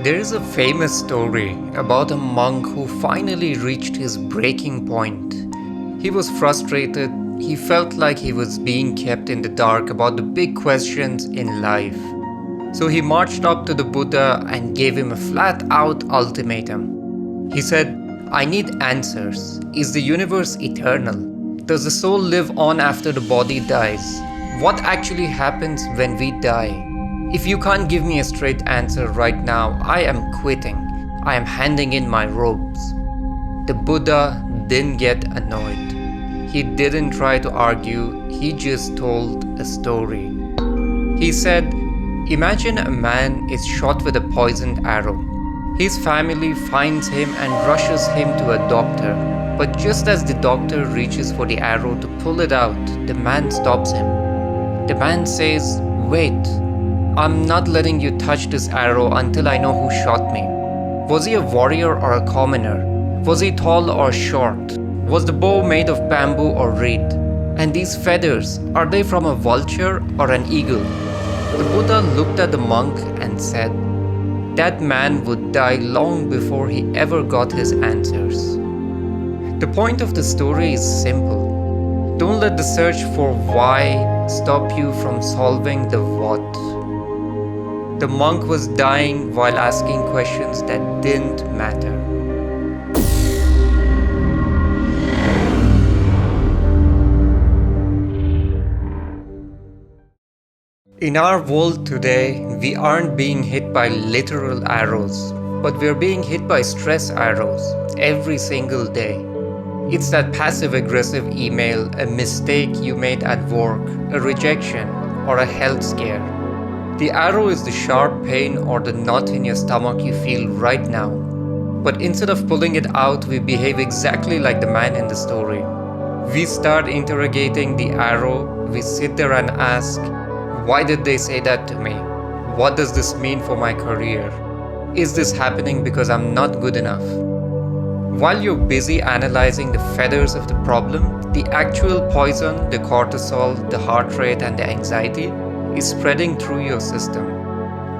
There is a famous story about a monk who finally reached his breaking point. He was frustrated, he felt like he was being kept in the dark about the big questions in life. So he marched up to the Buddha and gave him a flat out ultimatum. He said, I need answers. Is the universe eternal? Does the soul live on after the body dies? What actually happens when we die? If you can't give me a straight answer right now, I am quitting. I am handing in my robes. The Buddha didn't get annoyed. He didn't try to argue, he just told a story. He said, imagine a man is shot with a poisoned arrow. His family finds him and rushes him to a doctor. But just as the doctor reaches for the arrow to pull it out, the man stops him. The man says, wait, I'm not letting you touch this arrow until I know who shot me. Was he a warrior or a commoner? Was he tall or short? Was the bow made of bamboo or reed? And these feathers, are they from a vulture or an eagle? The Buddha looked at the monk and said, that man would die long before he ever got his answers. The point of the story is simple. Don't let the search for why stop you from solving the what. The monk was dying while asking questions that didn't matter. In our world today, we aren't being hit by literal arrows, but we're being hit by stress arrows every single day. It's that passive-aggressive email, a mistake you made at work, a rejection, or a health scare. The arrow is the sharp pain or the knot in your stomach you feel right now. But instead of pulling it out, we behave exactly like the man in the story. We start interrogating the arrow, we sit there and ask, why did they say that to me? What does this mean for my career? Is this happening because I'm not good enough? While you're busy analyzing the feathers of the problem, the actual poison, the cortisol, the heart rate and the anxiety is spreading through your system.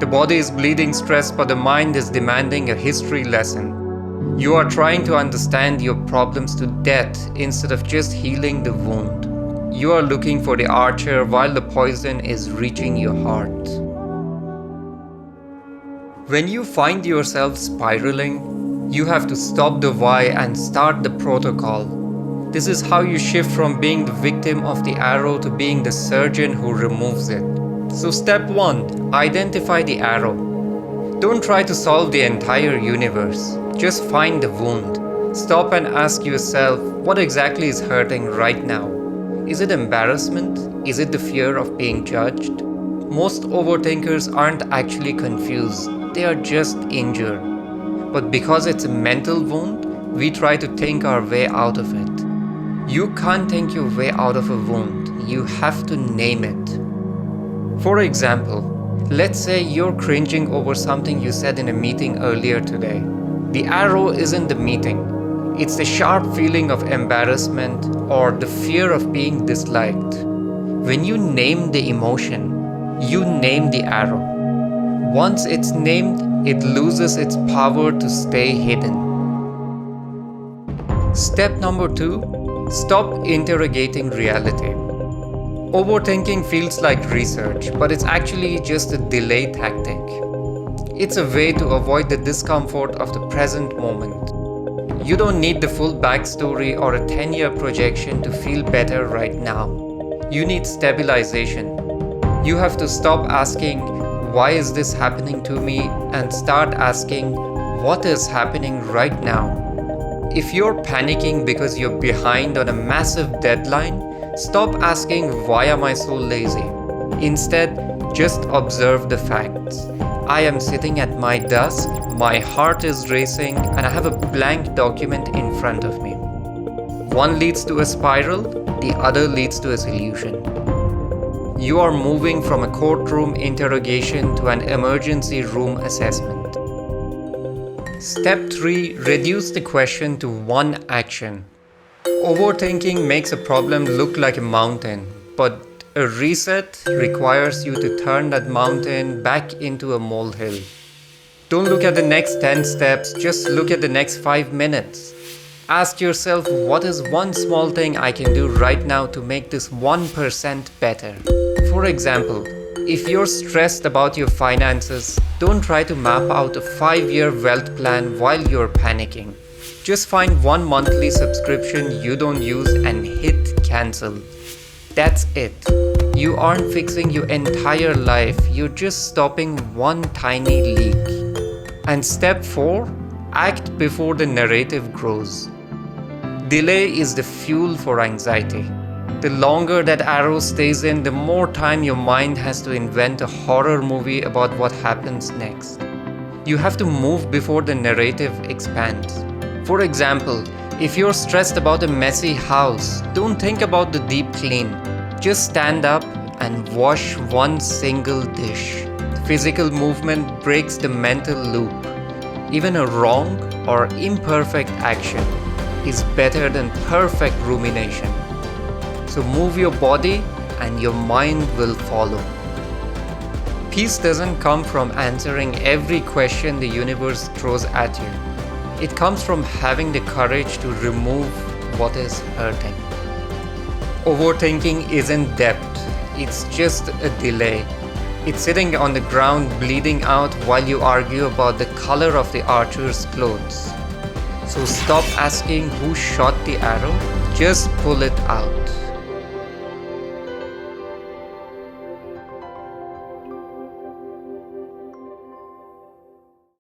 The body is bleeding stress, but the mind is demanding a history lesson. You are trying to understand your problems to death instead of just healing the wound. You are looking for the archer while the poison is reaching your heart. When you find yourself spiraling, you have to stop the why and start the protocol. This is how you shift from being the victim of the arrow to being the surgeon who removes it. So step 1, identify the arrow. Don't try to solve the entire universe. Just find the wound. Stop and ask yourself, what exactly is hurting right now? Is it embarrassment? Is it the fear of being judged? Most overthinkers aren't actually confused. They are just injured. But because it's a mental wound, we try to think our way out of it. You can't think your way out of a wound. You have to name it. For example, let's say you're cringing over something you said in a meeting earlier today. The arrow isn't the meeting. It's the sharp feeling of embarrassment or the fear of being disliked. When you name the emotion, you name the arrow. Once it's named, it loses its power to stay hidden. Step number 2, stop interrogating reality. Overthinking feels like research, but it's actually just a delay tactic. It's a way to avoid the discomfort of the present moment. You don't need the full backstory or a 10-year projection to feel better right now. You need stabilization. You have to stop asking, why is this happening to me? And start asking, what is happening right now? If you're panicking because you're behind on a massive deadline, stop asking, why am I so lazy? Instead, just observe the facts. I am sitting at my desk, my heart is racing, and I have a blank document in front of me. One leads to a spiral, the other leads to a solution. You are moving from a courtroom interrogation to an emergency room assessment. Step 3, reduce the question to one action. Overthinking makes a problem look like a mountain, but a reset requires you to turn that mountain back into a molehill. Don't look at the next 10 steps, just look at the next 5 minutes. Ask yourself, what is one small thing I can do right now to make this 1% better? For example, if you're stressed about your finances, don't try to map out a 5-year wealth plan while you're panicking. Just find one monthly subscription you don't use and hit cancel. That's it. You aren't fixing your entire life, you're just stopping one tiny leak. And step 4, act before the narrative grows. Delay is the fuel for anxiety. The longer that arrow stays in, the more time your mind has to invent a horror movie about what happens next. You have to move before the narrative expands. For example, if you're stressed about a messy house, don't think about the deep clean. Just stand up and wash one single dish. Physical movement breaks the mental loop. Even a wrong or imperfect action is better than perfect rumination. So move your body and your mind will follow. Peace doesn't come from answering every question the universe throws at you. It comes from having the courage to remove what is hurting. Overthinking isn't depth, it's just a delay. It's sitting on the ground bleeding out while you argue about the color of the archer's clothes. So stop asking who shot the arrow, just pull it out.